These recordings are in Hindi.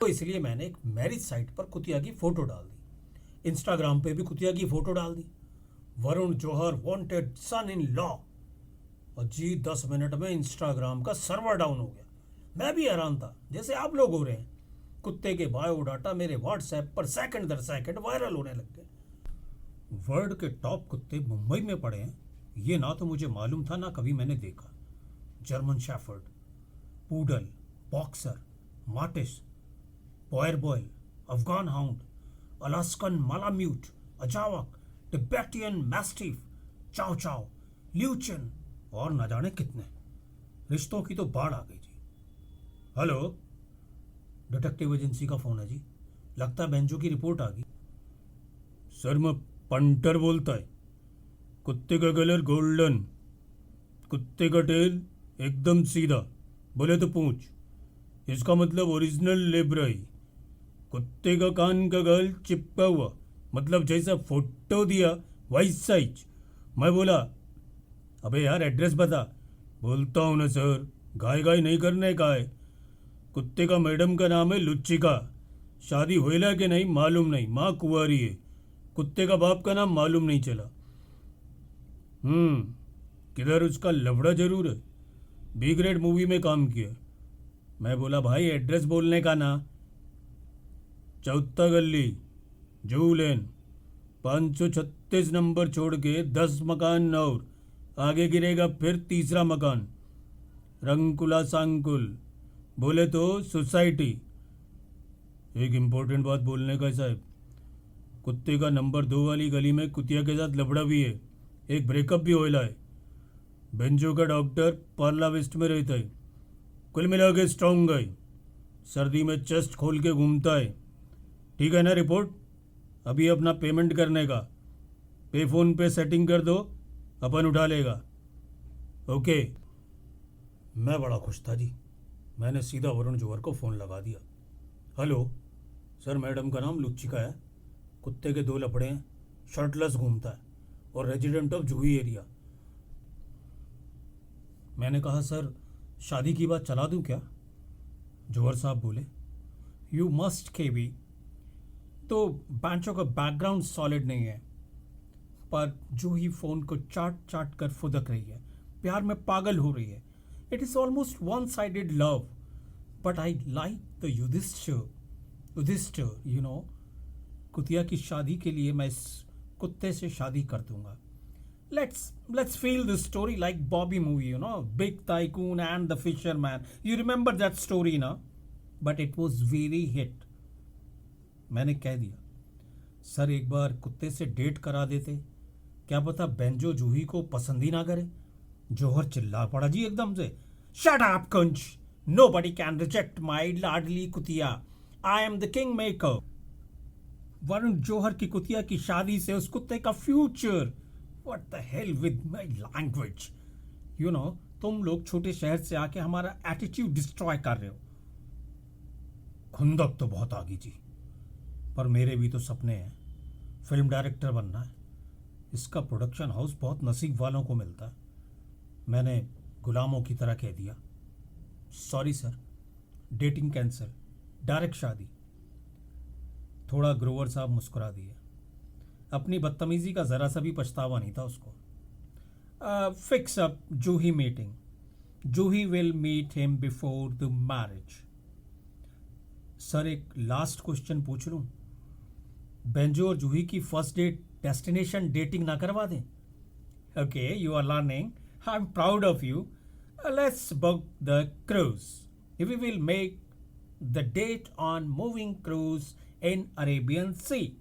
तो इसलिए मैंने एक मैरिज साइट पर कुतिया की फोटो डाल दी, इंस्टाग्राम पे भी कुतिया की फोटो डाल दी, वरुण जौहर वांटेड सन इन लॉ। और जी 10 मिनट में इंस्टाग्राम का सर्वर डाउन हो गया। मैं भी हैरान था, जैसे आप लोग हो रहे हैं। कुत्ते के बायोडाटा मेरे व्हाट्सएप पर सेकंड दर सेकंड वायरल होने लग गए। वर्ल्ड के टॉप कुत्ते मुंबई में पड़े हैं, ये ना तो मुझे मालूम था, ना कभी मैंने देखा। German shepherd, poodle, boxer, Maltese, boerboel, Afghan hound, Alaskan malamute, Azawakh, Tibetan mastiff, chow chow, ल्यूचन और न जाने कितने। रिश्तों की तो बाढ़ आ गई जी। हेलो, डिटेक्टिव एजेंसी का फोन है जी। लगता है बेंजो की रिपोर्ट आ गई। सर मैं पंटर बोलता है। कुत्ते का कलर गोल्डन, कुत्ते का टेल एकदम सीधा, बोले तो पूंछ, इसका मतलब ओरिजिनल लेब्राई। कुत्ते का कान का गल चिपका हुआ, मतलब जैसा फोटो दिया वही साइज। मैं बोला अबे यार एड्रेस बता। बोलता हूँ ना सर, गाय गाय नहीं करने का है। कुत्ते का मैडम का नाम है लुच्चिका, शादी होइला कि नहीं मालूम नहीं, माँ कुंवारी है। कुत्ते का बाप का नाम मालूम नहीं चला। किधर उसका लफड़ा जरूर है, बी ग्रेड मूवी में काम किया। मैं बोला भाई एड्रेस बोलने का ना। चौथा गली, जू लेन, 536 नंबर छोड़ के 10 मकान और आगे गिरेगा फिर तीसरा मकान, रंगकुला सांकुल, बोले तो सोसाइटी। एक इम्पोर्टेंट बात बोलने का है साहब, कुत्ते का नंबर 2 वाली गली में कुतिया के साथ लफड़ा भी है, एक ब्रेकअप भी होइला है। बेंजो का डॉक्टर पार्ला वेस्ट में रहता है, कुल मिला के स्ट्रॉन्ग है, सर्दी में चेस्ट खोल के घूमता है। ठीक है ना रिपोर्ट? अभी अपना पेमेंट करने का, पे फोन पे सेटिंग कर दो, अपन उठा लेगा। ओके। मैं बड़ा खुश था जी। मैंने सीधा वरुण जौहर को फ़ोन लगा दिया। हेलो सर, मैडम का नाम लुच्चिका है, कुत्ते के 2 लफड़े हैं, शर्टलेस घूमता है और रेजिडेंट ऑफ जूही एरिया। मैंने कहा सर शादी की बात चला दूं क्या? जौहर साहब बोले यू मस्ट केवी। तो बैंचों का बैकग्राउंड सॉलिड नहीं है, पर जूही फ़ोन को चाट चाट कर फुदक रही है, प्यार में पागल हो रही है। It is almost one sided love, but I like the Yudhishthir you know. कुतिया की शादी के लिए मैं इस कुत्ते से शादी कर दूंगा। Let's feel the story like Bobby movie, you know, Big Tycoon and the Fisherman. You remember that story, na? But it was very hit. मैंने कह दिया सर एक बार कुत्ते से डेट करा देते, क्या पता बेंजो जूही को पसंद ही ना करे। जौहर चिल्ला पड़ा जी एकदम से, शट अप कुंच, नोबडी कैन रिजेक्ट माय लाडली कुतिया, I am the king maker. Varun Johar की कुतिया की शादी से उस कुत्ते का future. What the hell with my language, you know. तुम लोग छोटे शहर से आके हमारा एटीट्यूड डिस्ट्रॉय कर रहे हो। खुंदक तो बहुत आ गई जी, पर मेरे भी तो सपने हैं, फिल्म डायरेक्टर बनना है। इसका प्रोडक्शन हाउस बहुत नसीब वालों को मिलता है। मैंने गुलामों की तरह कह दिया sorry sir, dating cancel, direct शादी। थोड़ा ग्रोवर साहब मुस्कुरा दिए, अपनी बदतमीजी का जरा सा भी पछतावा नहीं था उसको। Fix up Juhi meeting, Juhi will meet him before the marriage. Sir एक लास्ट क्वेश्चन पूछ लूं, बेंजो और जूही की फर्स्ट डेट डेस्टिनेशन डेटिंग ना करवा दें? Okay, you are learning, I am proud of you. Let's book the cruise, we will make the date on moving cruise in Arabian sea.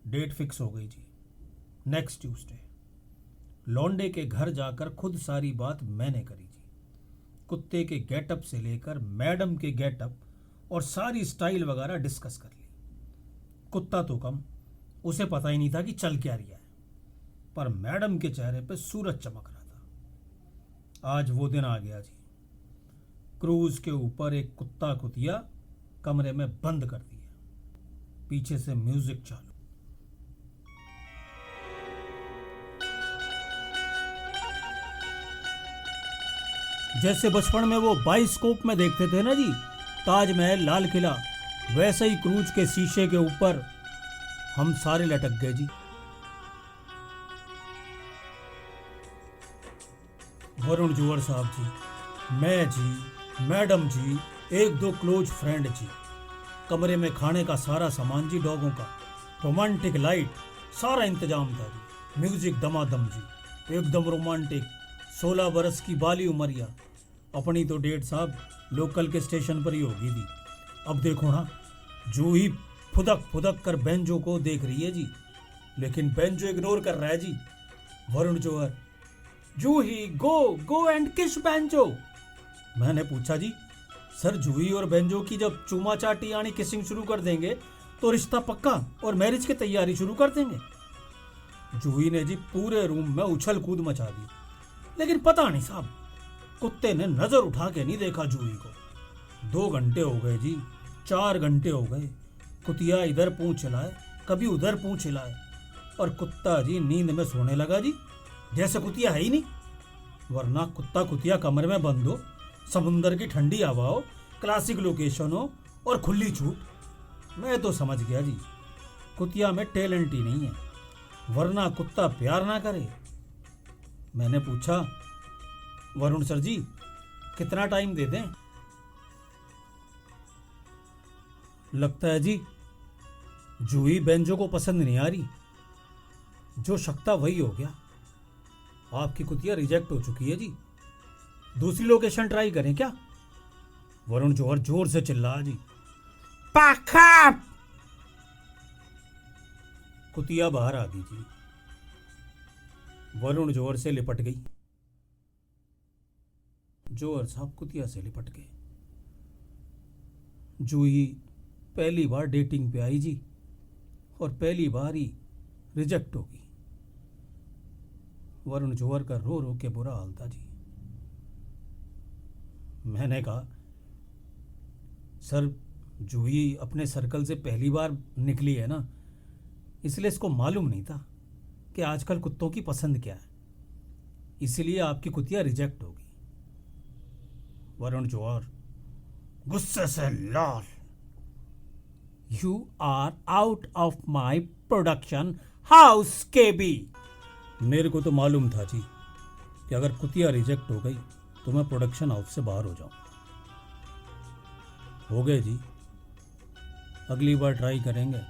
Date fix हो गई जी, नेक्स्ट ट्यूसडे। लौंडे के घर जाकर खुद सारी बात मैंने करी जी। कुत्ते के गेटअप से लेकर मैडम के गेटअप और सारी स्टाइल वगैरह डिस्कस कर ली। कुत्ता तो कम, उसे पता ही नहीं था कि चल क्या रहा है, पर मैडम के चेहरे पे सूरज चमक रहा था। आज वो दिन आ गया जी। क्रूज के ऊपर एक कुत्ता कुतिया कमरे में बंद कर दिया, पीछे से म्यूजिक चालू। जैसे बचपन में वो बाइस्कोप में देखते थे ना जी, ताजमहल, लाल किला, वैसे ही क्रूज के शीशे के ऊपर हम सारे लटक गए जी। वरुण जूअर साहब जी, मैं जी, मैडम जी, एक दो क्लोज फ्रेंड जी, कमरे में खाने का सारा सामान जी, डॉगों का, रोमांटिक लाइट, सारा इंतजाम था जी, म्यूजिक दमादम जी, एकदम रोमांटिक, 16 बरस की बाली उमरिया। अपनी तो डेट साहब लोकल के स्टेशन पर ही होगी थी। अब देखो ना, जूही फुदक फुदक कर बेंजो को देख रही है जी, लेकिन बेंजो इग्नोर कर रहा है जी। वरुण जौहर, जूही गो एंड किस बेंजो। मैंने पूछा जी, सर जूही और बेंजो की जब चूमा चाटी यानी किसिंग शुरू कर देंगे तो रिश्ता पक्का और मैरिज की तैयारी शुरू कर देंगे। जूही ने जी पूरे रूम में उछल कूद मचा दी, लेकिन पता नहीं साहब, कुत्ते ने नजर उठा के नहीं देखा जूही को। 2 घंटे हो गए जी, 4 घंटे हो गए, कुतिया इधर पूंछ हिलाए, कभी उधर पूंछ हिलाए, और कुत्ता जी नींद में सोने लगा जी, जैसे कुतिया है ही नहीं। वरना कुत्ता कुतिया कमरे में बंद हो, समुंदर की ठंडी हवा हो, क्लासिक लोकेशन हो और खुली छूट, मैं तो समझ गया जी कुतिया में टैलेंट ही नहीं है, वरना कुत्ता प्यार ना करे। मैंने पूछा, वरुण सर जी कितना टाइम दे दें? लगता है जी जूही बेंजो को पसंद नहीं आ रही, जो शक्ता वही हो गया। आपकी कुतिया रिजेक्ट हो चुकी है जी, दूसरी लोकेशन ट्राई करें क्या? वरुण जौहर जोर से चिल्लाया जी, पाखा। कुतिया बाहर आ गई जी, वरुण जौहर से लिपट गई। जौहर साहब कुतिया से लिपट गए। जूही पहली बार डेटिंग पे आई जी, और पहली बार ही रिजेक्ट होगी। वरुण जौहर का रो रो के बुरा हाल था जी। मैंने कहा, सर जूही अपने सर्कल से पहली बार निकली है ना, इसलिए इसको मालूम नहीं था कि आजकल कुत्तों की पसंद क्या है, इसलिए आपकी कुतिया रिजेक्ट होगी। वरुण जौहर गुस्से से लाल, you are out of my production house केबी। मेरे को तो मालूम था जी कि अगर कुतिया रिजेक्ट हो गई तो मैं प्रोडक्शन हाउस से बाहर हो जाऊं। हो गए जी, अगली बार ट्राई करेंगे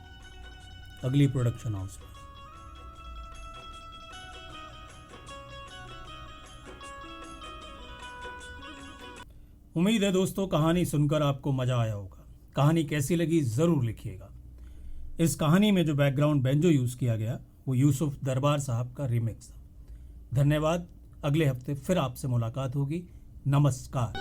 अगली प्रोडक्शन हाउस में। उम्मीद है दोस्तों कहानी सुनकर आपको मजा आया होगा। कहानी कैसी लगी जरूर लिखिएगा। इस कहानी में जो बैकग्राउंड बेंजो यूज किया गया वो यूसुफ दरबार साहब का रिमिक्स था। धन्यवाद। अगले हफ्ते फिर आपसे मुलाकात होगी। नमस्कार।